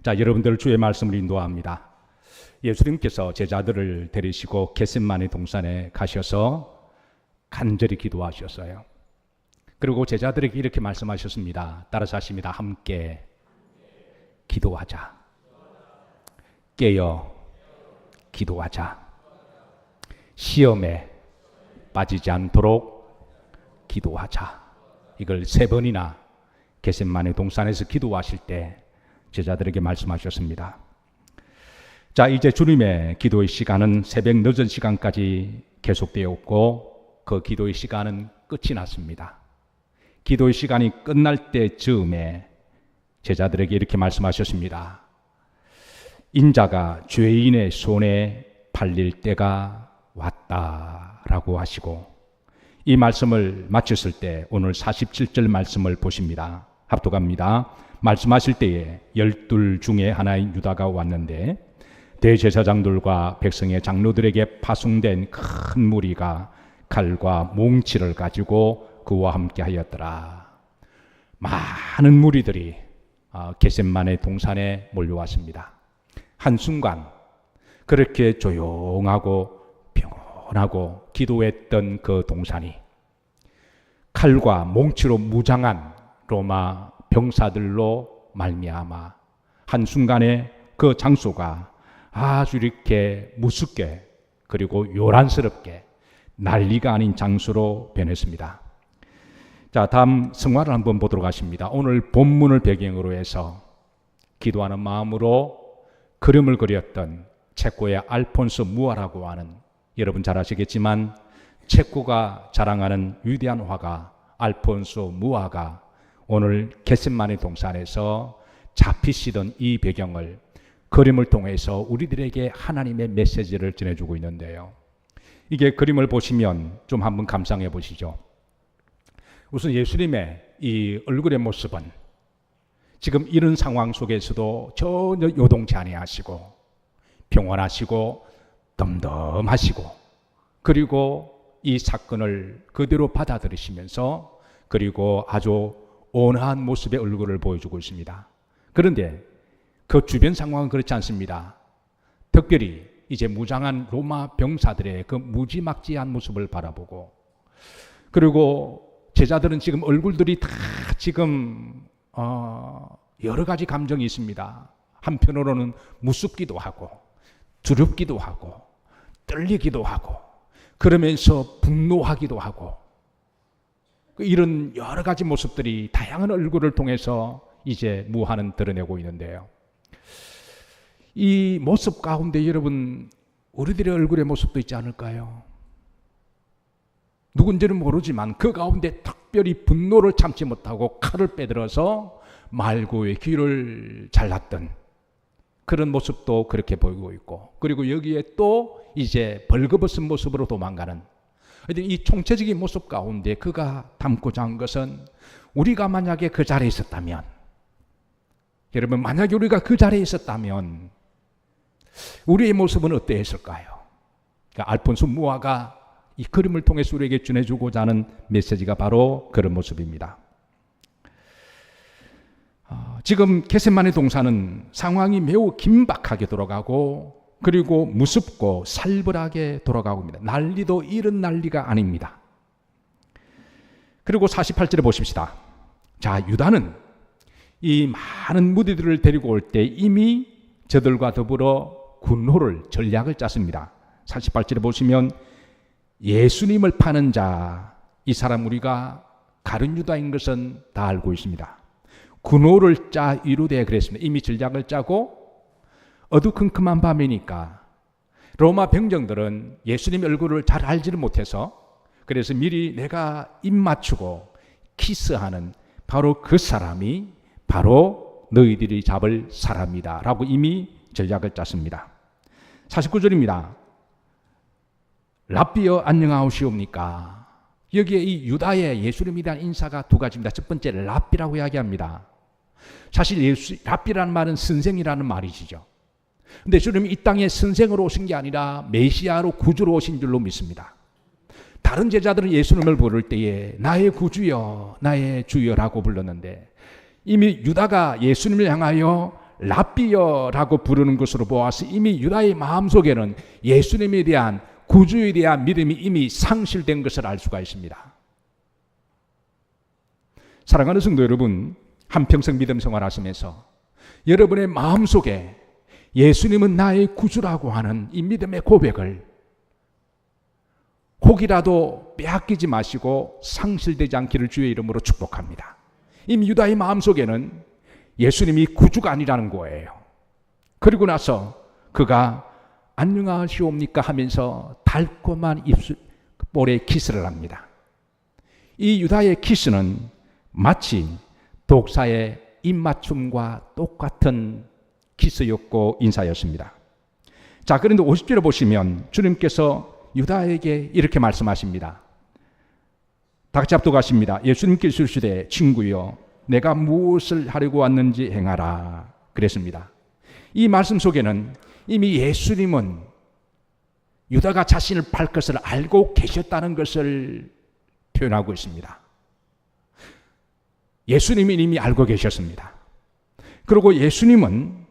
자, 여러분들 주의 말씀을 인도합니다. 예수님께서 제자들을 데리시고 겟셋마네 동산에 가셔서 간절히 기도하셨어요. 그리고 제자들에게 이렇게 말씀하셨습니다. 따라서 하십니다. 함께 기도하자. 깨어 기도하자. 시험에 빠지지 않도록 기도하자. 이걸 3번이나 겟셋마네 동산에서 기도하실 때 제자들에게 말씀하셨습니다. 자, 이제 주님의 기도의 시간은 새벽 늦은 시간까지 계속되었고 그 기도의 시간은 끝이 났습니다. 기도의 시간이 끝날 때 즈음에 제자들에게 이렇게 말씀하셨습니다. 인자가 죄인의 손에 팔릴 때가 왔다라고 하시고 이 말씀을 마쳤을 때 오늘 47절 말씀을 보십니다. 합독합니다. 말씀하실 때에 12 중에 하나인 유다가 왔는데 대제사장들과 백성의 장로들에게 파송된 큰 무리가 칼과 몽치를 가지고 그와 함께 하였더라. 많은 무리들이 겟셋마네 동산에 몰려왔습니다. 한순간 그렇게 조용하고 평온하고 기도했던 그 동산이 칼과 몽치로 무장한 로마 병사들로 말미암아 한순간에 그 장소가 아주 이렇게 무섭게 그리고 요란스럽게 난리가 아닌 장소로 변했습니다. 자, 다음 성화를 한번 보도록 하십니다. 오늘 본문을 배경으로 해서 기도하는 마음으로 그림을 그렸던 체코의 알폰소 무아라고 하는, 여러분 잘 아시겠지만 체코가 자랑하는 위대한 화가 알폰소 무아가 오늘 겟셋마네 동산에서 잡히시던 이 배경을 그림을 통해서 우리들에게 하나님의 메시지를 전해주고 있는데요. 이게 그림을 보시면 좀 한번 감상해 보시죠. 우선 예수님의 이 얼굴의 모습은 지금 이런 상황 속에서도 전혀 요동치 아니하시고 평온하시고 덤덤하시고 그리고 이 사건을 그대로 받아들이시면서 그리고 아주 온화한 모습의 얼굴을 보여주고 있습니다. 그런데 그 주변 상황은 그렇지 않습니다. 특별히 이제 무장한 로마 병사들의 그 무지막지한 모습을 바라보고 그리고 제자들은 지금 얼굴들이 다 지금 여러 가지 감정이 있습니다. 한편으로는 무섭기도 하고 두렵기도 하고 떨리기도 하고 그러면서 분노하기도 하고 이런 여러 가지 모습들이 다양한 얼굴을 통해서 이제 무한은 드러내고 있는데요. 이 모습 가운데 여러분 우리들의 얼굴의 모습도 있지 않을까요? 누군지는 모르지만 그 가운데 특별히 분노를 참지 못하고 칼을 빼들어서 말고의 귀를 잘랐던 그런 모습도 그렇게 보이고 있고 그리고 여기에 또 이제 벌거벗은 모습으로 도망가는 이 총체적인 모습 가운데 그가 담고자 한 것은 우리가 만약에 그 자리에 있었다면 여러분 만약에 우리가 그 자리에 있었다면 우리의 모습은 어떠했을까요? 그러니까 알폰소 무아가 이 그림을 통해서 우리에게 전해주고자 하는 메시지가 바로 그런 모습입니다. 지금 겟셋마네 동산은 상황이 매우 긴박하게 돌아가고 그리고 무섭고 살벌하게 돌아가고 있습니다. 난리도 이런 난리가 아닙니다. 그리고 48절에 보십시다. 자, 유다는 이 많은 무리들을 데리고 올 때 이미 저들과 더불어 군호를 전략을 짰습니다. 48절에 보시면 예수님을 파는 자, 이 사람 우리가 가룟 유다인 것은 다 알고 있습니다. 군호를 짜 이루되 그랬습니다. 이미 전략을 짜고 어두컴컴한 밤이니까 로마 병정들은 예수님의 얼굴을 잘 알지를 못해서 그래서 미리 내가 입 맞추고 키스하는 바로 그 사람이 바로 너희들이 잡을 사람이다 라고 이미 전략을 짰습니다. 49절입니다. 랍비여 안녕하시옵니까? 여기에 이 유다의 예수님에 대한 인사가 두 가지입니다. 첫 번째 랍비라고 이야기합니다. 사실 랍비라는 말은 선생이라는 말이시죠. 근데 주님이 이 땅에 선생으로 오신 게 아니라 메시아로 구주로 오신 줄로 믿습니다. 다른 제자들은 예수님을 부를 때에 나의 구주여 나의 주여라고 불렀는데 이미 유다가 예수님을 향하여 랍비여라고 부르는 것으로 보아서 이미 유다의 마음속에는 예수님에 대한 구주에 대한 믿음이 이미 상실된 것을 알 수가 있습니다. 사랑하는 성도 여러분, 한평생 믿음 생활하시면서 여러분의 마음속에 예수님은 나의 구주라고 하는 이 믿음의 고백을 혹이라도 빼앗기지 마시고 상실되지 않기를 주의 이름으로 축복합니다. 이미 유다의 마음속에는 예수님이 구주가 아니라는 거예요. 그리고 나서 그가 안녕하시옵니까 하면서 달콤한 입술볼에 키스를 합니다. 이 유다의 키스는 마치 독사의 입맞춤과 똑같은 키스였고 인사였습니다. 자, 그런데 50절에 보시면 주님께서 유다에게 이렇게 말씀하십니다. 다 같이 합독하십니다. 예수님께서 이르시되 친구여 내가 무엇을 하려고 왔는지 행하라 그랬습니다. 이 말씀 속에는 이미 예수님은 유다가 자신을 팔 것을 알고 계셨다는 것을 표현하고 있습니다. 예수님이 이미 알고 계셨습니다. 그리고 예수님은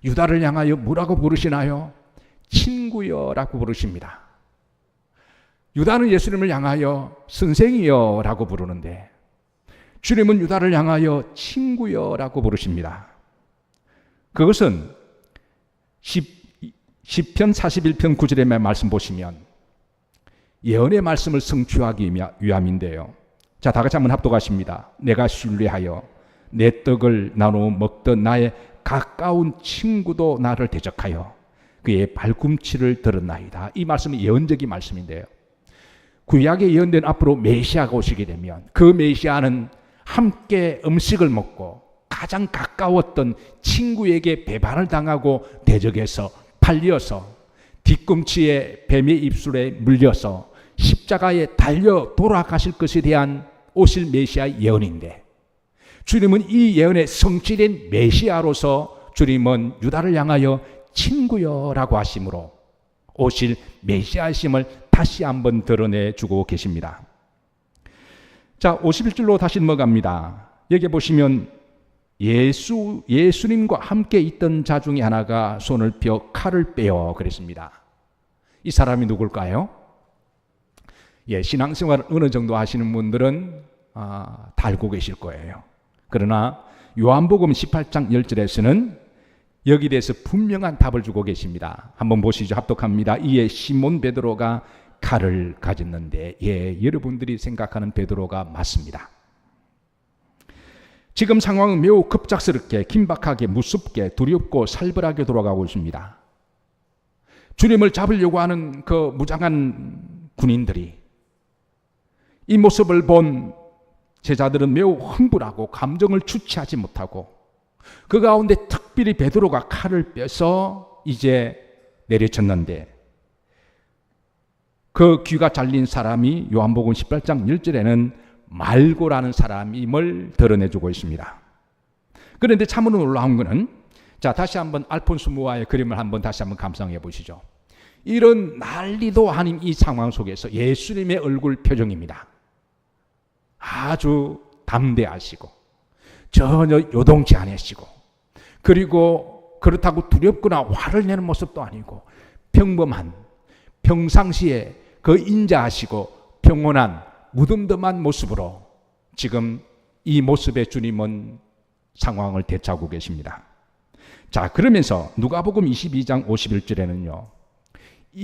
유다를 향하여 뭐라고 부르시나요? 친구여라고 부르십니다. 유다는 예수님을 향하여 선생이여라고 부르는데 주님은 유다를 향하여 친구여라고 부르십니다. 그것은 시편 41편 9절의 말씀 보시면 예언의 말씀을 성취하기 위함인데요. 자, 다 같이 한번 합독하십니다. 내가 신뢰하여 내 떡을 나누어 먹던 나의 가까운 친구도 나를 대적하여 그의 발꿈치를 들었나이다. 이 말씀은 예언적인 말씀인데요. 구약에 예언된 앞으로 메시아가 오시게 되면 그 메시아는 함께 음식을 먹고 가장 가까웠던 친구에게 배반을 당하고 대적해서 팔려서 뒤꿈치에 뱀의 입술에 물려서 십자가에 달려 돌아가실 것에 대한 오실 메시아의 예언인데 주님은 이 예언의 성취된 메시아로서 주님은 유다를 향하여 친구여라고 하심으로 오실 메시아심을 다시 한번 드러내주고 계십니다. 자, 51절로 다시 넘어갑니다. 여기 보시면 예수님과 함께 있던 자 중에 하나가 손을 펴 칼을 빼어 그랬습니다. 이 사람이 누굴까요? 신앙생활 어느 정도 하시는 분들은 다 알고 계실 거예요. 그러나 요한복음 18장 10절에서는 여기 대해서 분명한 답을 주고 계십니다. 한번 보시죠. 합독합니다. 이에 시몬 베드로가 칼을 가졌는데 여러분들이 생각하는 베드로가 맞습니다. 지금 상황은 매우 급작스럽게 긴박하게 무섭게 두렵고 살벌하게 돌아가고 있습니다. 주님을 잡으려고 하는 그 무장한 군인들이 이 모습을 본 제자들은 매우 흥분하고 감정을 주체하지 못하고 그 가운데 특별히 베드로가 칼을 빼서 이제 내려쳤는데 그 귀가 잘린 사람이 요한복음 18장 1절에는 말고라는 사람임을 드러내주고 있습니다. 그런데 참으로 놀라운 것은 자, 다시 한번 알폰스 무아의 그림을 한번 다시 한번 감상해 보시죠. 이런 난리도 아닌 이 상황 속에서 예수님의 얼굴 표정입니다. 아주 담대하시고 전혀 요동치 않으시고 그리고 그렇다고 두렵거나 화를 내는 모습도 아니고 평범한 평상시에 그 인자하시고 평온한 무덤덤한 모습으로 지금 이 모습의 주님은 상황을 대처하고 계십니다. 자, 그러면서 누가복음 22장 51절에는요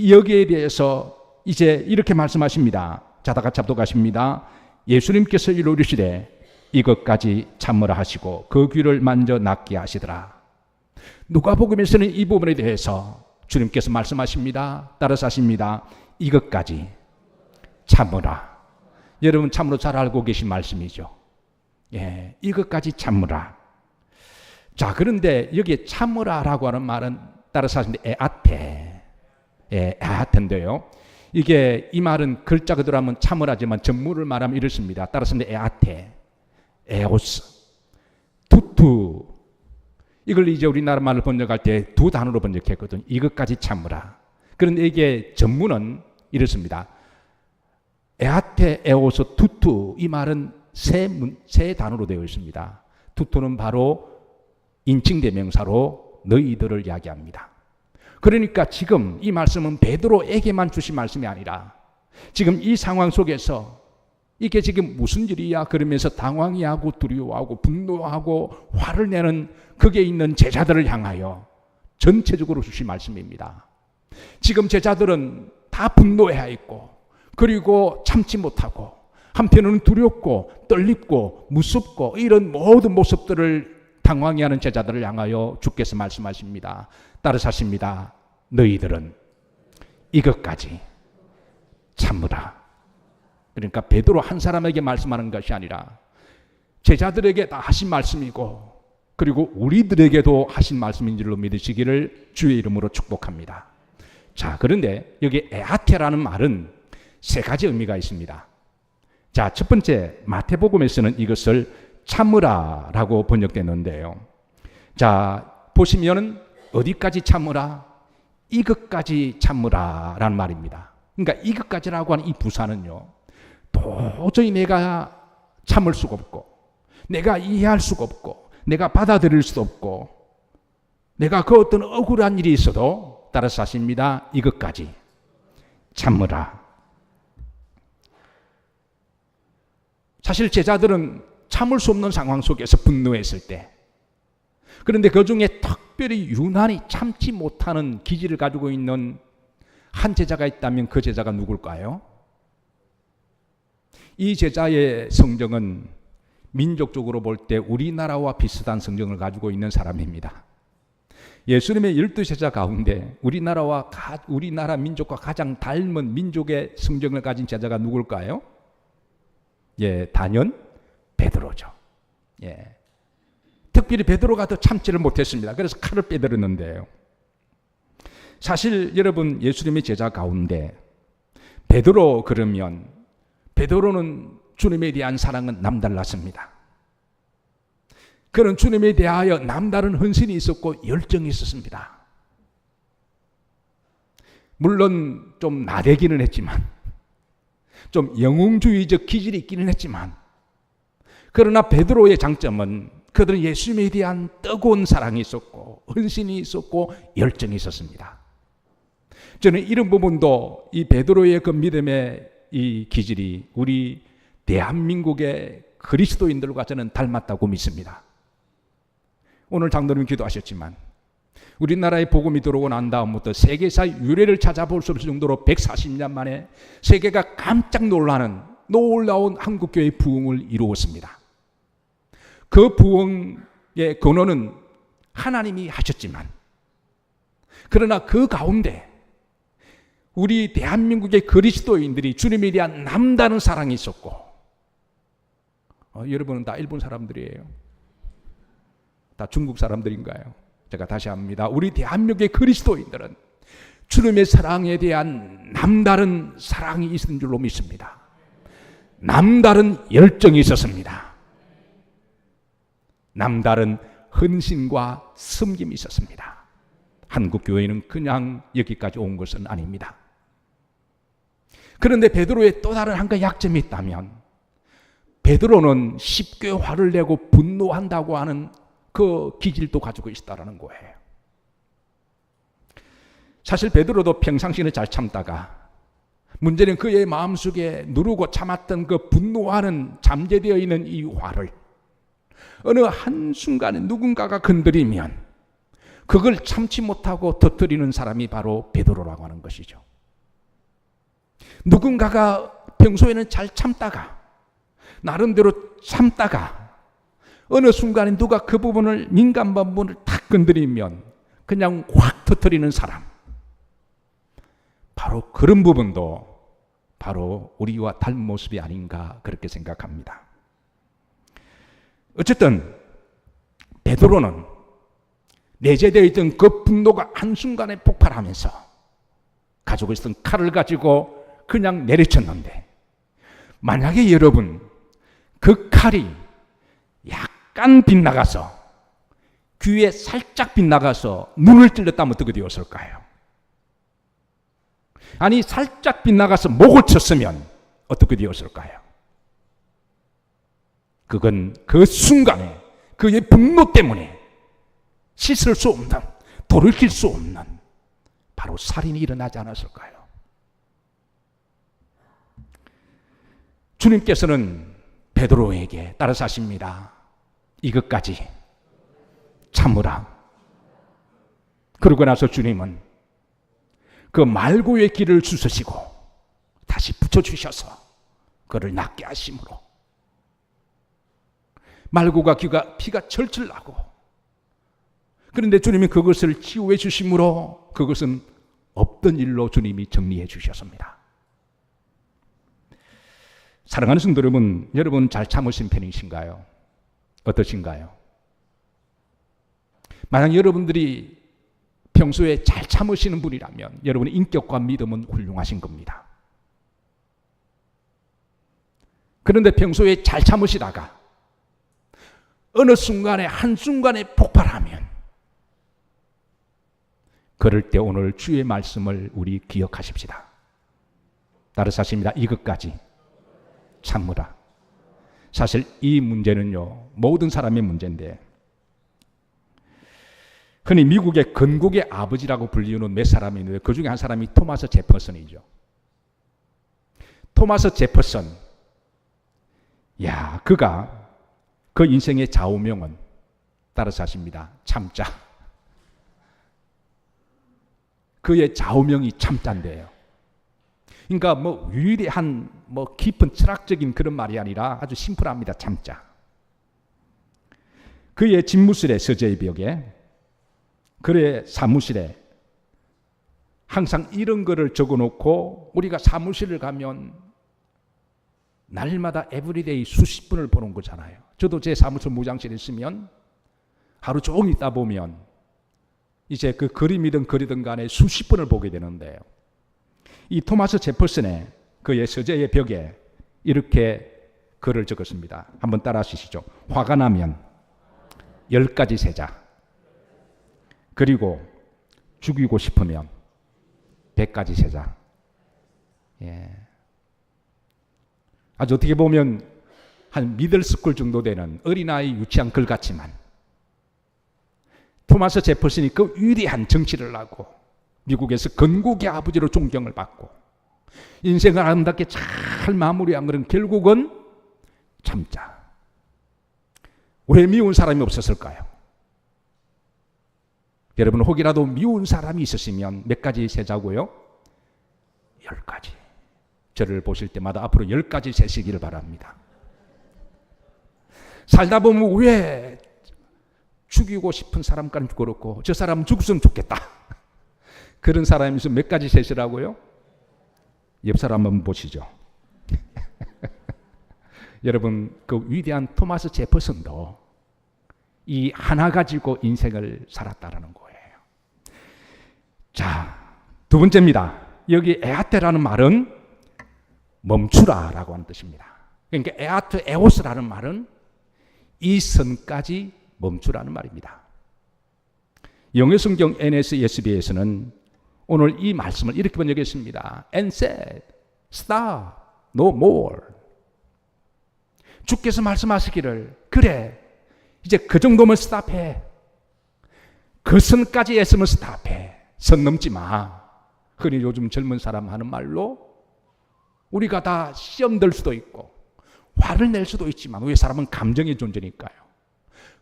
여기에 대해서 이제 이렇게 말씀하십니다. 자, 다 같이 합독하십니다. 예수님께서 이르시되 이것까지 참으라 하시고 그 귀를 만져 낫게 하시더라. 누가복음에서는 이 부분에 대해서 주님께서 말씀하십니다. 따라서 하십니다. 이것까지 참으라. 여러분 참으로 잘 알고 계신 말씀이죠. 이것까지 참으라. 자, 그런데 여기에 참으라라고 하는 말은 따라서 하십니다. 에아테인데요. 이게 이 말은 글자 그대로 하면 참으라지만 전문을 말하면 이렇습니다. 따라서 에아테, 에오스, 투투. 이걸 이제 우리나라 말을 번역할 때 두 단어로 번역했거든요. 이것까지 참으라. 그런데 이게 전문은 이렇습니다. 에아테, 에오스, 투투. 이 말은 세 단어로 되어 있습니다. 투투는 바로 인칭대명사로 너희들을 이야기합니다. 그러니까 지금 이 말씀은 베드로에게만 주신 말씀이 아니라 지금 이 상황 속에서 이게 지금 무슨 일이야 그러면서 당황해하고 두려워하고 분노하고 화를 내는 거기에 있는 제자들을 향하여 전체적으로 주신 말씀입니다. 지금 제자들은 다 분노해야 있고 그리고 참지 못하고 한편으로는 두렵고 떨립고 무섭고 이런 모든 모습들을 당황해하는 제자들을 향하여 주께서 말씀하십니다. 따라서 하십니다. 너희들은 이것까지 참으라. 그러니까 베드로 한 사람에게 말씀하는 것이 아니라 제자들에게 다 하신 말씀이고 그리고 우리들에게도 하신 말씀인 줄로 믿으시기를 주의 이름으로 축복합니다. 자, 그런데 여기 에아테라는 말은 세 가지 의미가 있습니다. 자, 첫 번째 마태복음에서는 이것을 참으라라고 번역되는데요. 자, 보시면은 어디까지 참으라? 이것까지 참으라라는 말입니다. 그러니까 이것까지라고 하는 이 부사는요, 도저히 내가 참을 수가 없고 내가 이해할 수가 없고 내가 받아들일 수도 없고 내가 그 어떤 억울한 일이 있어도 따라서 하십니다. 이것까지 참으라. 사실 제자들은 참을 수 없는 상황 속에서 분노했을 때, 그런데 그 중에 특별히 유난히 참지 못하는 기질을 가지고 있는 한 제자가 있다면 그 제자가 누굴까요? 이 제자의 성정은 민족적으로 볼 때 우리나라와 비슷한 성정을 가지고 있는 사람입니다. 예수님의 12제자 가운데 우리나라 민족과 가장 닮은 민족의 성정을 가진 제자가 누굴까요? 예, 단연 베드로죠. 예. 특별히 베드로가 더 참지를 못했습니다. 그래서 칼을 빼들었는데요. 사실 여러분, 예수님의 제자 가운데 베드로 그러면 베드로는 주님에 대한 사랑은 남달랐습니다. 그는 주님에 대하여 남다른 헌신이 있었고 열정이 있었습니다. 물론 좀 나대기는 했지만, 좀 영웅주의적 기질이 있기는 했지만, 그러나 베드로의 장점은 그들은 예수님에 대한 뜨거운 사랑이 있었고 헌신이 있었고 열정이 있었습니다. 저는 이런 부분도 이 베드로의 그 믿음의 이 기질이 우리 대한민국의 그리스도인들과 저는 닮았다고 믿습니다. 오늘 장로님 기도하셨지만 우리나라에 복음이 들어오고 난 다음부터 세계사 유래를 찾아볼 수 없을 정도로 140년 만에 세계가 깜짝 놀라운 한국교회의 부흥을 이루었습니다. 그 부흥의 근원은 하나님이 하셨지만, 그러나 그 가운데 우리 대한민국의 그리스도인들이 주님에 대한 남다른 사랑이 있었고, 여러분은 다 일본 사람들이에요? 다 중국 사람들인가요? 제가 다시 합니다. 우리 대한민국의 그리스도인들은 주님의 사랑에 대한 남다른 사랑이 있는 줄로 믿습니다. 남다른 열정이 있었습니다. 남다른 헌신과 섬김이 있었습니다. 한국 교회는 그냥 여기까지 온 것은 아닙니다. 그런데 베드로의 또 다른 한 가지 약점이 있다면, 베드로는 쉽게 화를 내고 분노한다고 하는 그 기질도 가지고 있다는 거예요. 사실 베드로도 평상시에는 잘 참다가 문제는 그의 마음속에 누르고 참았던 그 분노하는 잠재되어 있는 이 화를 어느 한순간에 누군가가 건드리면 그걸 참지 못하고 터뜨리는 사람이 바로 베드로라고 하는 것이죠. 누군가가 평소에는 잘 참다가 나름대로 참다가 어느 순간에 누가 그 부분을, 민감 부분을 탁 건드리면 그냥 확 터뜨리는 사람, 바로 그런 부분도 바로 우리와 닮은 모습이 아닌가 그렇게 생각합니다. 어쨌든 베드로는 내재되어 있던 그 분노가 한순간에 폭발하면서 가지고 있었던 칼을 가지고 그냥 내리쳤는데, 만약에 여러분 그 칼이 약간 빗나가서 귀에 살짝 빗나가서 눈을 찔렀다면 어떻게 되었을까요? 아니 살짝 빗나가서 목을 쳤으면 어떻게 되었을까요? 그건 그 순간에 그의 분노 때문에 씻을 수 없는, 돌이킬 수 없는 바로 살인이 일어나지 않았을까요? 주님께서는 베드로에게 따라서 하십니다. 이것까지 참으라. 그러고 나서 주님은 그 말고의 길을 주시고 다시 붙여주셔서 그를 낫게 하심으로 말고가 피가 철철 나고, 그런데 주님이 그것을 치유해 주심으로 그것은 없던 일로 주님이 정리해 주셨습니다. 사랑하는 성도 여러분, 여러분 잘 참으신 편이신가요? 어떠신가요? 만약 여러분들이 평소에 잘 참으시는 분이라면 여러분의 인격과 믿음은 훌륭하신 겁니다. 그런데 평소에 잘 참으시다가 어느 순간에 한순간에 폭발하면, 그럴 때 오늘 주의 말씀을 우리 기억하십시다. 따라서 하십니다. 이것까지 참으라. 사실 이 문제는요, 모든 사람의 문제인데, 흔히 미국의 건국의 아버지라고 불리우는 몇 사람이 있는데 그 중에 한 사람이 토마스 제퍼슨이죠. 토마스 제퍼슨, 그가 그 인생의 좌우명은 따라서 하십니다. 참자. 그의 좌우명이 참자인데요. 그러니까 위대한 깊은 철학적인 그런 말이 아니라 아주 심플합니다. 참자. 그의 집무실에 서재의 벽에, 그의 사무실에 항상 이런 거를 적어놓고, 우리가 사무실을 가면 날마다 에브리데이 수십 분을 보는 거잖아요. 저도 제 사무실 무장실에 있으면 하루 종일 있다 보면 이제 그 그림이든 그리든 간에 수십 분을 보게 되는데요. 이 토마스 제퍼슨의 그의 서재의 벽에 이렇게 글을 적었습니다. 한번 따라 하시죠. 화가 나면 10가지 세자, 그리고 죽이고 싶으면 100가지 세자. 아주 어떻게 보면 한 미들스쿨 정도 되는 어린아이 유치한 글 같지만, 토마스 제퍼슨이 그 위대한 정치를 하고 미국에서 건국의 아버지로 존경을 받고 인생을 아름답게 잘 마무리한 것은 결국은 참자. 왜 미운 사람이 없었을까요? 여러분, 혹이라도 미운 사람이 있으시면 몇 가지 세자고요? 10가지. 저를 보실 때마다 앞으로 10가지 세시기를 바랍니다. 살다 보면 왜 죽이고 싶은 사람까지 그렇고 저 사람은 죽었으면 좋겠다, 그런 사람이 있으면 몇 가지 세시라고요? 옆 사람 한번 보시죠. 여러분, 그 위대한 토마스 제퍼슨도 이 하나 가지고 인생을 살았다라는 거예요. 자, 두 번째입니다. 여기 에아테라는 말은 멈추라라고 하는 뜻입니다. 그러니까 에아트 에오스라는 말은 이 선까지 멈추라는 말입니다. 영어 성경 NSSB에서는 오늘 이 말씀을 이렇게 번역했습니다. And said, stop, no more. 주께서 말씀하시기를, 그래, 이제 그 정도면 스탑해. 그 선까지 했으면 스탑해. 선 넘지 마. 흔히 요즘 젊은 사람 하는 말로 우리가 다 시험 들 수도 있고 화를 낼 수도 있지만, 왜 사람은 감정의 존재니까요.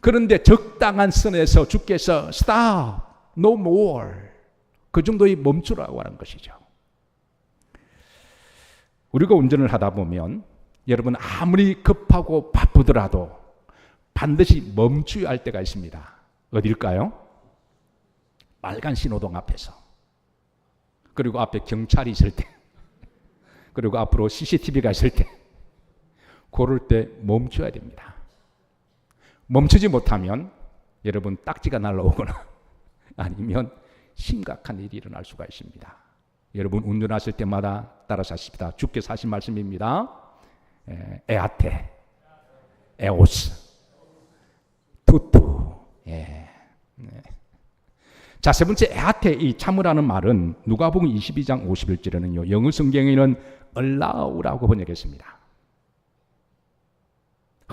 그런데 적당한 선에서 주께서 stop, no more, 그 정도의 멈추라고 하는 것이죠. 우리가 운전을 하다 보면 여러분, 아무리 급하고 바쁘더라도 반드시 멈춰야 할 때가 있습니다. 어딜까요? 빨간 신호등 앞에서, 그리고 앞에 경찰이 있을 때, 그리고 앞으로 CCTV가 있을 때, 그럴 때 멈춰야 됩니다. 멈추지 못하면 여러분 딱지가 날라오거나 아니면 심각한 일이 일어날 수가 있습니다. 여러분, 운전하실 때마다 따라서 하십시다. 주께서 하신 말씀입니다. 에아테, 에오스, 투투. 자, 세 번째 에아테, 이 참으라는 말은 누가복음 22장 51절에는요, 영어 성경에는 allow라고 번역했습니다.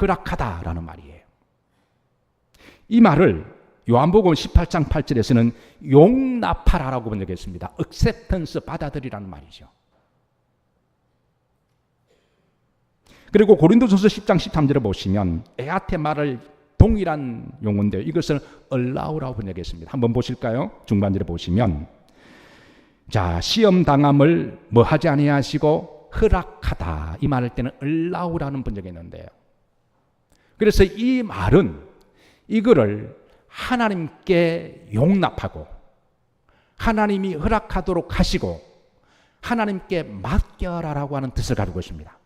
허락하다라는 말이에요. 이 말을 요한복음 18장 8절에서는 용납하라라고 번역했습니다. acceptance, 받아들이라는 말이죠. 그리고 고린도전서 10장 13절에 보시면 에아테마를 동일한 용어인데요. 이것을 allow라고 번역했습니다. 한번 보실까요? 중반절에 보시면 자, 시험 당함을 뭐 하지 아니하시고 허락하다, 이 말할 때는 allow라는 번역했는데요. 그래서 이 말은 이거를 하나님께 용납하고 하나님이 허락하도록 하시고 하나님께 맡겨라라고 하는 뜻을 가지고 있습니다.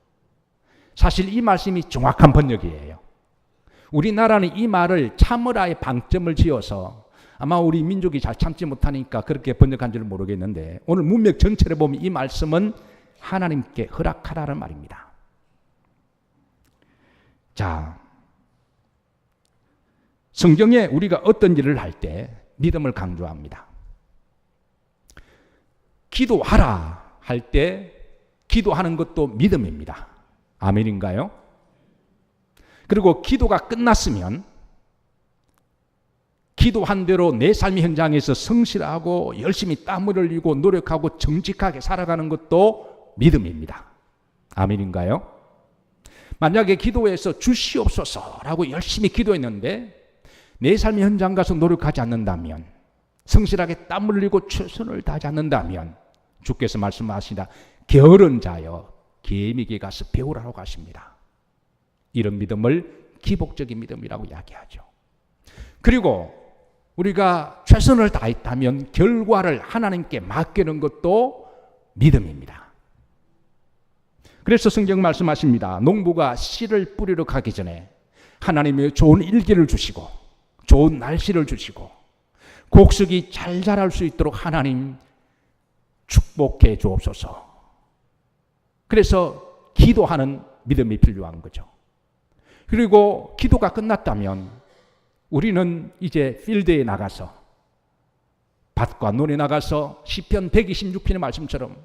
사실 이 말씀이 정확한 번역이에요. 우리나라는 이 말을 참으라의 방점을 지어서 아마 우리 민족이 잘 참지 못하니까 그렇게 번역한 줄 모르겠는데, 오늘 문맥 전체를 보면 이 말씀은 하나님께 허락하라는 말입니다. 자, 성경에 우리가 어떤 일을 할 때 믿음을 강조합니다. 기도하라 할 때 기도하는 것도 믿음입니다. 아멘인가요? 그리고 기도가 끝났으면 기도한 대로 내 삶의 현장에서 성실하고 열심히 땀을 흘리고 노력하고 정직하게 살아가는 것도 믿음입니다. 아멘인가요? 만약에 기도해서 주시옵소서라고 열심히 기도했는데 내 삶의 현장 가서 노력하지 않는다면, 성실하게 땀을 흘리고 최선을 다하지 않는다면 주께서 말씀하시다 게으른 자여 개미에게 가서 배우라고 하십니다. 이런 믿음을 기복적인 믿음이라고 이야기하죠. 그리고 우리가 최선을 다했다면 결과를 하나님께 맡기는 것도 믿음입니다. 그래서 성경 말씀하십니다. 농부가 씨를 뿌리러 가기 전에 하나님의 좋은 일기를 주시고 좋은 날씨를 주시고 곡식이 잘 자랄 수 있도록 하나님 축복해 주옵소서. 그래서 기도하는 믿음이 필요한 거죠. 그리고 기도가 끝났다면 우리는 이제 필드에 나가서, 밭과 논에 나가서 시편 126편의 말씀처럼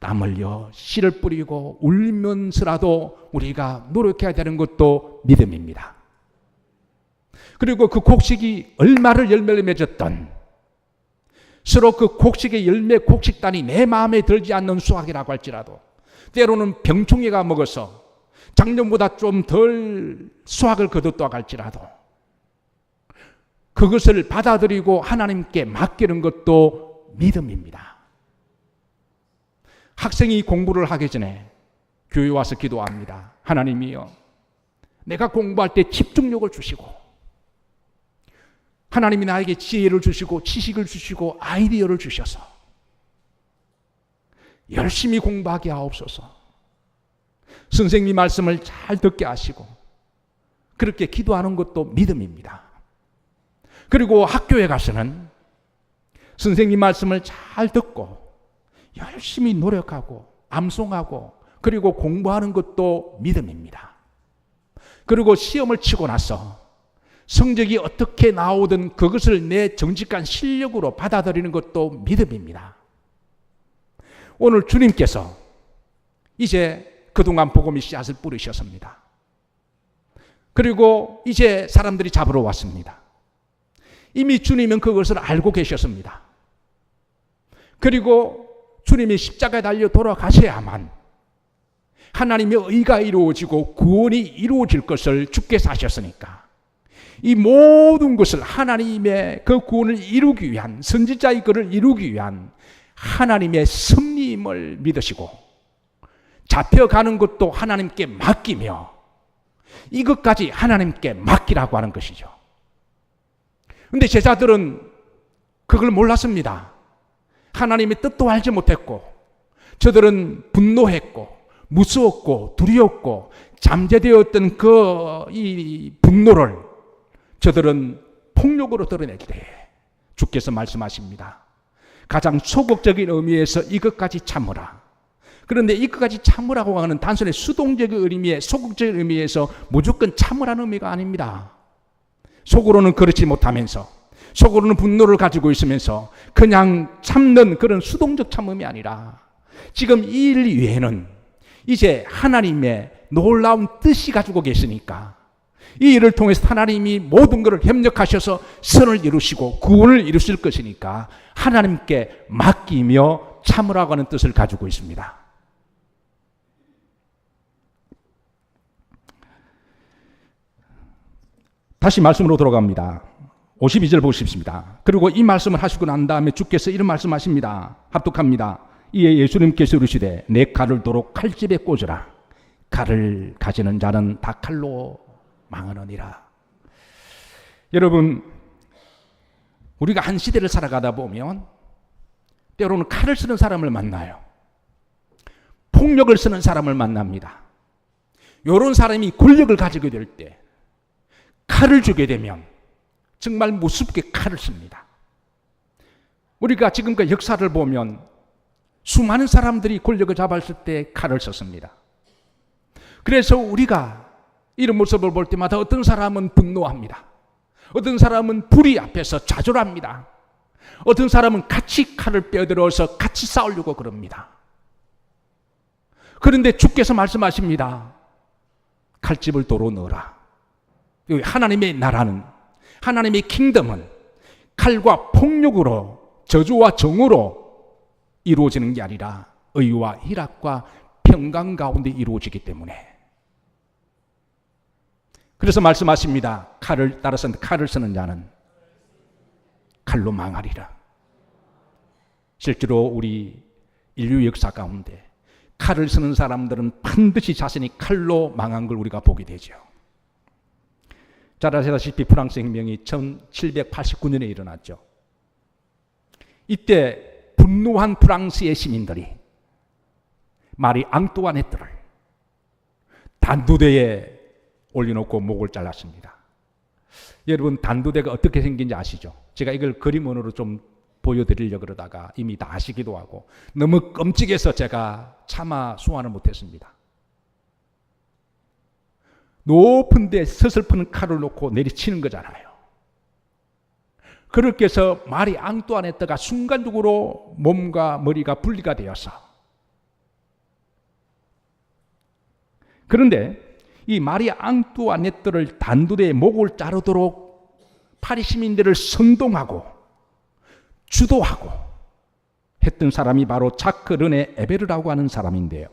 땀 흘려 씨를 뿌리고 울면서라도 우리가 노력해야 되는 것도 믿음입니다. 그리고 그 곡식이 얼마를 열매를 맺었던, 서로 그 곡식의 열매, 곡식단이 내 마음에 들지 않는 수확이라고 할지라도, 때로는 병충해가 먹어서 작년보다 좀 덜 수확을 거뒀다고 할지라도 그것을 받아들이고 하나님께 맡기는 것도 믿음입니다. 학생이 공부를 하기 전에 교회 와서 기도합니다. 하나님이여, 내가 공부할 때 집중력을 주시고 하나님이 나에게 지혜를 주시고 지식을 주시고 아이디어를 주셔서 열심히 공부하게 하옵소서. 선생님 말씀을 잘 듣게 하시고, 그렇게 기도하는 것도 믿음입니다. 그리고 학교에 가서는 선생님 말씀을 잘 듣고 열심히 노력하고 암송하고 그리고 공부하는 것도 믿음입니다. 그리고 시험을 치고 나서 성적이 어떻게 나오든 그것을 내 정직한 실력으로 받아들이는 것도 믿음입니다. 오늘 주님께서 이제 그동안 복음의 씨앗을 뿌리셨습니다. 그리고 이제 사람들이 잡으러 왔습니다. 이미 주님은 그것을 알고 계셨습니다. 그리고 주님이 십자가에 달려 돌아가셔야만 하나님의 의가 이루어지고 구원이 이루어질 것을 주께서 하셨으니까, 이 모든 것을 하나님의 그 구원을 이루기 위한, 선지자의 글을 이루기 위한 하나님의 섭리임을 믿으시고 잡혀가는 것도 하나님께 맡기며 이것까지 하나님께 맡기라고 하는 것이죠. 그런데 제자들은 그걸 몰랐습니다. 하나님의 뜻도 알지 못했고, 저들은 분노했고 무서웠고 두려웠고 잠재되었던 이 분노를 저들은 폭력으로 드러낼 때 주께서 말씀하십니다. 가장 소극적인 의미에서 이것까지 참으라. 그런데 이것까지 참으라고 하는 단순히 수동적인 의미에, 소극적인 의미에서 무조건 참으라는 의미가 아닙니다. 속으로는 그렇지 못하면서, 속으로는 분노를 가지고 있으면서 그냥 참는 그런 수동적 참음이 아니라, 지금 이 일 이외에는 이제 하나님의 놀라운 뜻이 가지고 계시니까 이 일을 통해서 하나님이 모든 것을 협력하셔서 선을 이루시고 구원을 이루실 것이니까 하나님께 맡기며 참으라고 하는 뜻을 가지고 있습니다. 다시 말씀으로 돌아갑니다. 52절 보십시다. 그리고 이 말씀을 하시고 난 다음에 주께서 이런 말씀하십니다. 합독합니다. 이에 예수님께서 이르시되 내 칼을 도로 칼집에 꽂으라. 칼을 가지는 자는 다 칼로 망하느니라. 여러분, 우리가 한 시대를 살아가다 보면 때로는 칼을 쓰는 사람을 만나요. 폭력을 쓰는 사람을 만납니다. 이런 사람이 권력을 가지게 될 때 칼을 주게 되면 정말 무섭게 칼을 씁니다. 우리가 지금까지 역사를 보면 수많은 사람들이 권력을 잡았을 때 칼을 썼습니다. 그래서 우리가 이런 모습을 볼 때마다 어떤 사람은 분노합니다. 어떤 사람은 불의 앞에서 좌절합니다. 어떤 사람은 같이 칼을 빼들어서 같이 싸우려고 그럽니다. 그런데 주께서 말씀하십니다. 칼집을 도로 넣어라. 하나님의 나라는, 하나님의 킹덤은 칼과 폭력으로, 저주와 정으로 이루어지는 게 아니라 의와 희락과 평강 가운데 이루어지기 때문에. 그래서 말씀하십니다. 칼을 따라서 칼을 쓰는 자는 칼로 망하리라. 실제로 우리 인류 역사 가운데 칼을 쓰는 사람들은 반드시 자신이 칼로 망한 걸 우리가 보게 되죠. 잘 아시다시피 프랑스 혁명이 1789년에 일어났죠. 이때 분노한 프랑스의 시민들이 마리 앙뚜아네트를 단두대에 올려놓고 목을 잘랐습니다. 여러분, 단두대가 어떻게 생긴지 아시죠? 제가 이걸 그림으로 좀 보여드리려고 그러다가 이미 다 아시기도 하고 너무 끔찍해서 제가 차마 소화를 못했습니다. 높은 데 서슬픈 칼을 놓고 내리치는 거잖아요. 그렇게 해서 마리 앙뚜아네트가 순간적으로 몸과 머리가 분리가 되어서, 그런데 이 마리 앙뚜아네트를 단두대에 목을 자르도록 파리 시민들을 선동하고 주도하고 했던 사람이 바로 자크 르네 에베르라고 하는 사람인데요.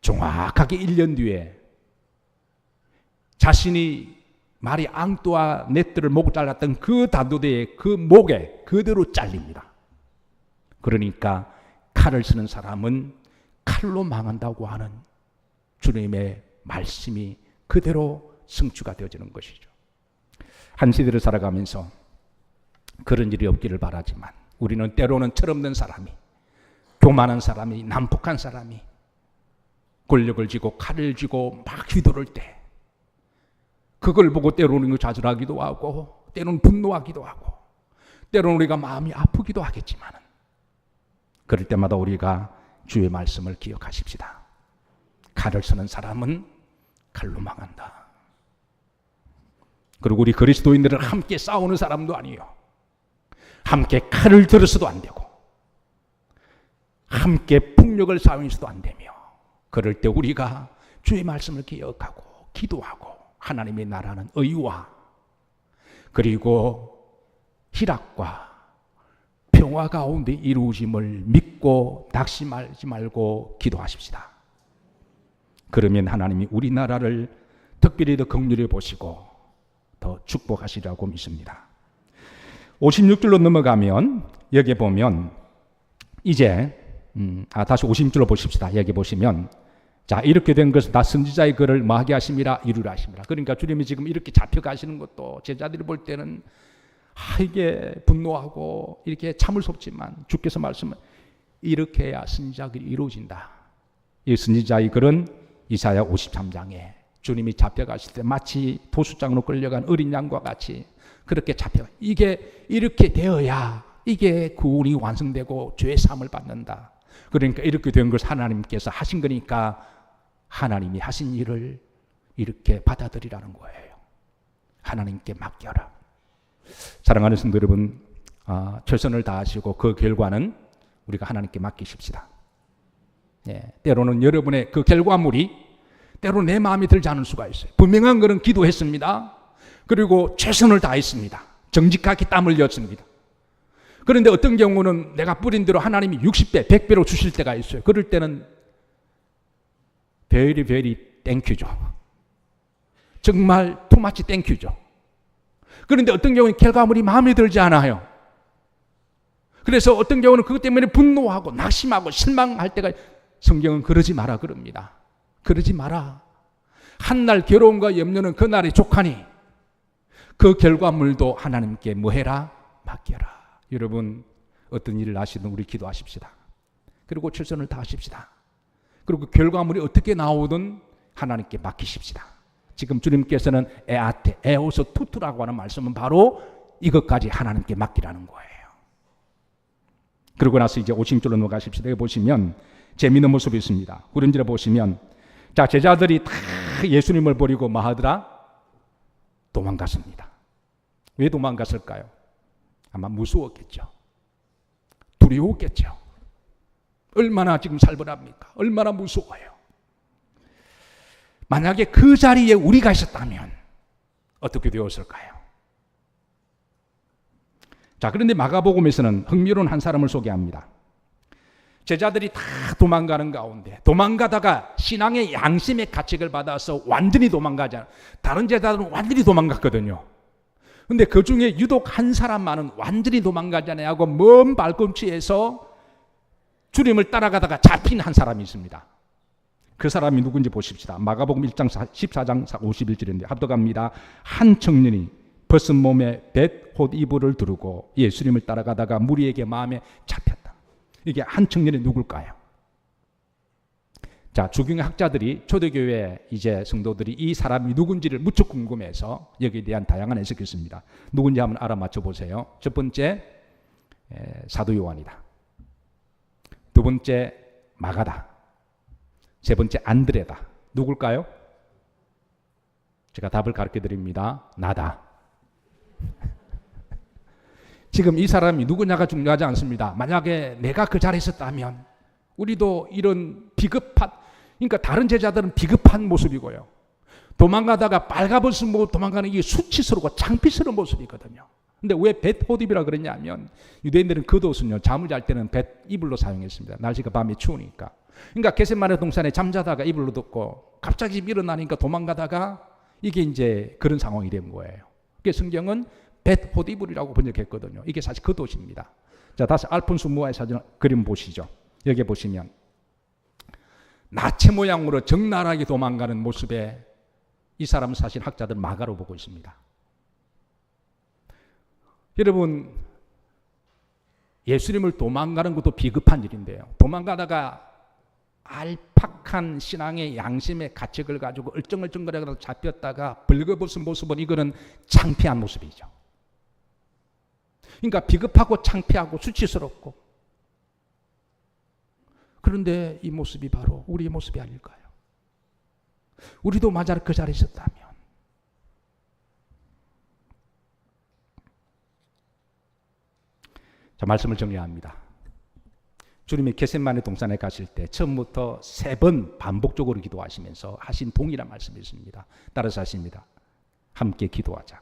정확하게 1년 뒤에 자신이 마리 앙뚜아네트를 목을 잘랐던 그 단두대에 그 목에 그대로 잘립니다. 그러니까 칼을 쓰는 사람은 칼로 망한다고 하는 주님의 말씀이 그대로 성취가 되어지는 것이죠. 한 시대를 살아가면서 그런 일이 없기를 바라지만 우리는 때로는 철없는 사람이, 교만한 사람이, 난폭한 사람이 권력을 쥐고 칼을 쥐고 막 휘두를 때 그걸 보고 때로는 좌절하기도 하고 때로는 분노하기도 하고 때로는 우리가 마음이 아프기도 하겠지만 그럴 때마다 우리가 주의 말씀을 기억하십시다. 칼을 쓰는 사람은 칼로 망한다. 그리고 우리 그리스도인들은 함께 싸우는 사람도 아니에요. 함께 칼을 들어서도 안 되고 함께 폭력을 사용해서도 안 되며, 그럴 때 우리가 주의 말씀을 기억하고 기도하고 하나님의 나라는 의와 그리고 희락과 평화 가운데 이루어짐을 믿고 낙심하지 말고 기도하십시다. 그러면 하나님이 우리나라를 특별히 더 긍휼히 보시고 더 축복하시라고 믿습니다. 56절로 넘어가면 여기 보면 이제 다시 56절로 보십시다. 여기 보시면 자, 이렇게 된 것은 다 선지자의 글을 뭐하게 하심이라 이루라 하심이라. 그러니까 주님이 지금 이렇게 잡혀가시는 것도 제자들이 볼 때는 이게 분노하고 이렇게 참을 수 없지만 주께서 말씀은 이렇게 해야 선지자 글이 이루어진다. 이 선지자의 글은 이사야 53장에 주님이 잡혀가실 때 마치 도수장으로 끌려간 어린 양과 같이 그렇게 잡혀, 이게 이렇게 되어야 이게 구원이 완성되고 죄의 사함을 받는다. 그러니까 이렇게 된 것을 하나님께서 하신 거니까 하나님이 하신 일을 이렇게 받아들이라는 거예요. 하나님께 맡겨라. 사랑하는 성도 여러분, 최선을 다하시고 그 결과는 우리가 하나님께 맡기십시다. 때로는 여러분의 그 결과물이 때로 내 마음이 들지 않을 수가 있어요. 분명한 것은 기도했습니다. 그리고 최선을 다했습니다. 정직하게 땀 흘렸습니다. 그런데 어떤 경우는 내가 뿌린 대로 하나님이 60배, 100배로 주실 때가 있어요. 그럴 때는 very 땡큐죠. 정말 투마치 땡큐죠. 그런데 어떤 경우는 결과물이 마음에 들지 않아요. 그래서 어떤 경우는 그것 때문에 분노하고 낙심하고 실망할 때가, 성경은 그러지 마라 그럽니다. 그러지 마라. 한날 괴로움과 염려는 그날의 족하니 그 결과물도 하나님께 뭐해라? 맡겨라. 여러분, 어떤 일을 하시든 우리 기도하십시다. 그리고 최선을 다하십시다. 그리고 결과물이 어떻게 나오든 하나님께 맡기십시다. 지금 주님께서는 에아테, 에오서 투투라고 하는 말씀은 바로 이것까지 하나님께 맡기라는 거예요. 그러고 나서 이제 50절로 넘어가십시다. 여기 보시면 재미있는 모습이 있습니다. 구른절에 보시면, 자, 제자들이 다 예수님을 버리고 뭐 하더라? 도망갔습니다. 왜 도망갔을까요? 아마 무서웠겠죠. 두려웠겠죠. 얼마나 지금 살벌합니까? 얼마나 무서워요. 만약에 그 자리에 우리가 있었다면 어떻게 되었을까요? 자, 그런데 마가복음에서는 흥미로운 한 사람을 소개합니다. 제자들이 다 도망가는 가운데 도망가다가 신앙의 양심의 가책을 받아서 완전히 도망가잖아요. 다른 제자들은 완전히 도망갔거든요. 근데 그 중에 유독 한 사람만은 완전히 도망가잖아요 하고 먼 발꿈치에서 주님을 따라가다가 잡힌 한 사람이 있습니다. 그 사람이 누군지 보십시다. 마가복음 1장 14장 51절인데 합독합니다. 한 청년이 벗은 몸에 벳 이불을 두르고 예수님을 따라가다가 무리에게 마음에 잡혔다. 이게 한 청년이 누굴까요? 자, 주경의 학자들이, 초대교회 이제 성도들이 이 사람이 누군지를 무척 궁금해서 여기에 대한 다양한 해석이 있습니다. 누군지 한번 알아맞혀 보세요. 첫 번째, 사도 요한이다. 두 번째, 마가다. 세 번째, 안드레다. 누굴까요? 제가 답을 가르쳐 드립니다. 나다. 지금 이 사람이 누구냐가 중요하지 않습니다. 만약에 내가 그 자리에 있었다면 우리도 이런 비급한, 그러니까 다른 제자들은 비급한 모습이고요. 도망가다가 빨가벗은 모습 도망가는 게 수치스럽고 창피스러운 모습이거든요. 근데 왜 벳호딥이라 그랬냐면 유대인들은 그 옷은요, 잠을 잘 때는 벳 이불로 사용했습니다. 날씨가 밤에 추우니까. 그러니까 겟세마네 동산에 잠자다가 이불로 덮고 갑자기 일어나니까 도망가다가 이게 이제 그런 상황이 된 거예요. 그래서 성경은 벳호딥이라고 번역했거든요. 이게 사실 그 도시입니다. 자, 다시 알폰소 무아의 사진 그림 보시죠. 여기 보시면 나체 모양으로 적나라하게 도망가는 모습에 이 사람은 사실 학자들 마가로 보고 있습니다. 여러분, 예수님을 도망가는 것도 비급한 일인데요. 도망가다가 알팍한 신앙의 양심의 가책을 가지고 얼쩡얼쩡거려서 잡혔다가 벌거벗은 모습은 이거는 창피한 모습이죠. 그러니까 비급하고 창피하고 수치스럽고, 그런데 이 모습이 바로 우리의 모습이 아닐까요? 우리도 만약 그 자리에 있었다면 자, 말씀을 정리합니다. 주님이 겟세마네 동산에 가실 때 처음부터 3번 반복적으로 기도하시면서 하신 동일한 말씀이 있습니다. 따라서 하십니다. 함께 기도하자.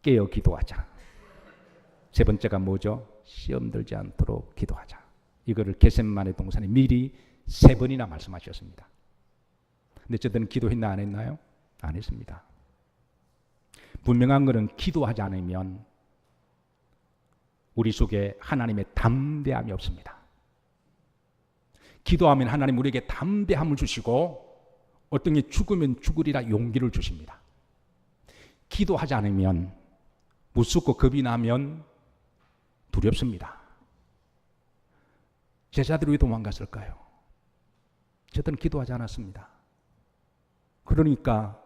깨어 기도하자. 세 번째가 뭐죠? 시험 들지 않도록 기도하자. 이거를 겟세마네 동산에 미리 3번이나 말씀하셨습니다. 근데 저들은 기도했나 안 했나요? 안 했습니다. 분명한 것은 기도하지 않으면 우리 속에 하나님의 담대함이 없습니다. 기도하면 하나님 우리에게 담대함을 주시고 어떤 게 죽으면 죽으리라 용기를 주십니다. 기도하지 않으면 무섭고 겁이 나면 두렵습니다. 제자들이 왜 도망갔을까요? 저들은 기도하지 않았습니다. 그러니까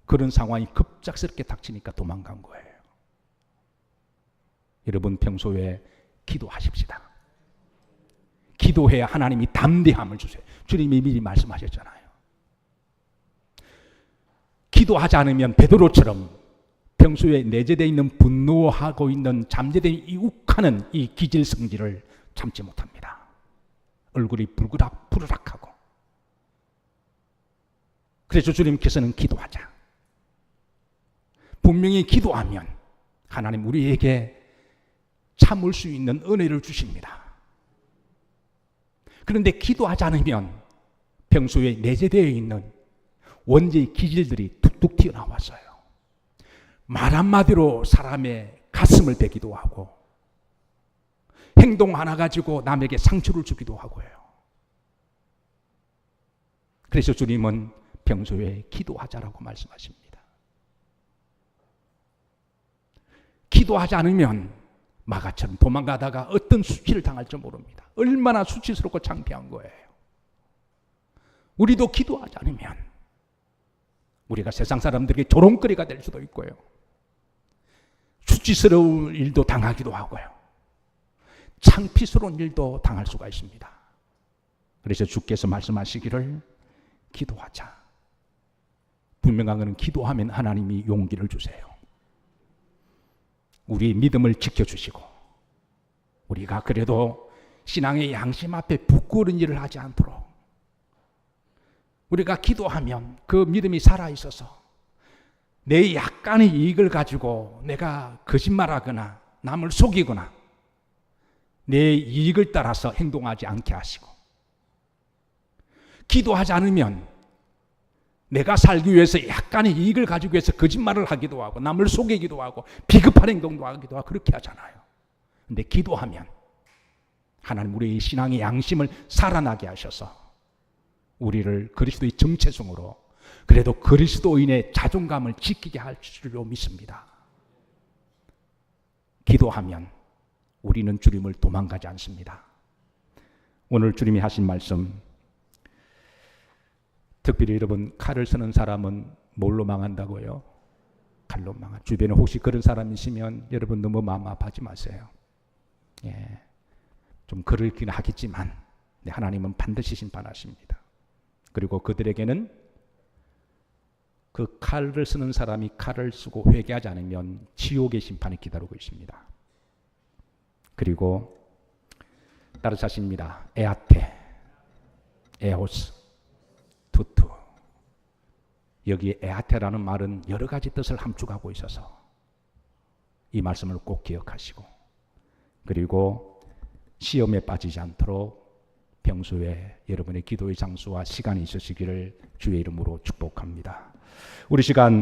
그런 상황이 급작스럽게 닥치니까 도망간 거예요. 여러분, 평소에 기도하십시다. 기도해야 하나님이 담대함을 주세요. 주님이 미리 말씀하셨잖아요. 기도하지 않으면 베드로처럼 평소에 내재되어 있는 분노하고 있는 잠재된 이 욱하는 이 기질성질을 참지 못합니다. 얼굴이 푸르락하고 그래서 주님께서는 기도하자. 분명히 기도하면 하나님 우리에게 참을 수 있는 은혜를 주십니다. 그런데 기도하지 않으면 평소에 내재되어 있는 원죄의 기질들이 툭툭 튀어나왔어요. 말 한마디로 사람의 가슴을 베기도 하고 행동 하나 가지고 남에게 상처를 주기도 하고요. 그래서 주님은 평소에 기도하자라고 말씀하십니다. 기도하지 않으면 마가처럼 도망가다가 어떤 수치를 당할지 모릅니다. 얼마나 수치스럽고 창피한 거예요. 우리도 기도하지 않으면 우리가 세상 사람들에게 조롱거리가 될 수도 있고요. 수치스러운 일도 당하기도 하고요. 창피스러운 일도 당할 수가 있습니다. 그래서 주께서 말씀하시기를 기도하자. 분명한 것은 기도하면 하나님이 용기를 주세요. 우리의 믿음을 지켜주시고 우리가 그래도 신앙의 양심 앞에 부끄러운 일을 하지 않도록 우리가 기도하면 그 믿음이 살아있어서 내 약간의 이익을 가지고 내가 거짓말하거나 남을 속이거나 내 이익을 따라서 행동하지 않게 하시고 기도하지 않으면 내가 살기 위해서 약간의 이익을 가지고 해서 거짓말을 하기도 하고 남을 속이기도 하고 비겁한 행동도 하기도 하고 그렇게 하잖아요. 그런데 기도하면 하나님 우리의 신앙의 양심을 살아나게 하셔서 우리를 그리스도의 정체성으로 그래도 그리스도인의 자존감을 지키게 할 줄로 믿습니다. 기도하면 우리는 주님을 도망가지 않습니다. 오늘 주님이 하신 말씀, 특별히 여러분 칼을 쓰는 사람은 뭘로 망한다고요? 칼로 망한. 주변에 혹시 그런 사람이시면 여러분 너무 마음 아파하지 마세요. 예, 좀 그러긴 하겠지만 하나님은 반드시 심판하십니다. 그리고 그들에게는 그 칼을 쓰는 사람이 칼을 쓰고 회개하지 않으면 지옥의 심판이 기다리고 있습니다. 그리고 따라서 하십니다. 에아테, 에오스, 투투. 여기 에아테라는 말은 여러 가지 뜻을 함축하고 있어서 이 말씀을 꼭 기억하시고 그리고 시험에 빠지지 않도록 평소에 여러분의 기도의 장소와 시간이 있으시기를 주의 이름으로 축복합니다. 우리 시간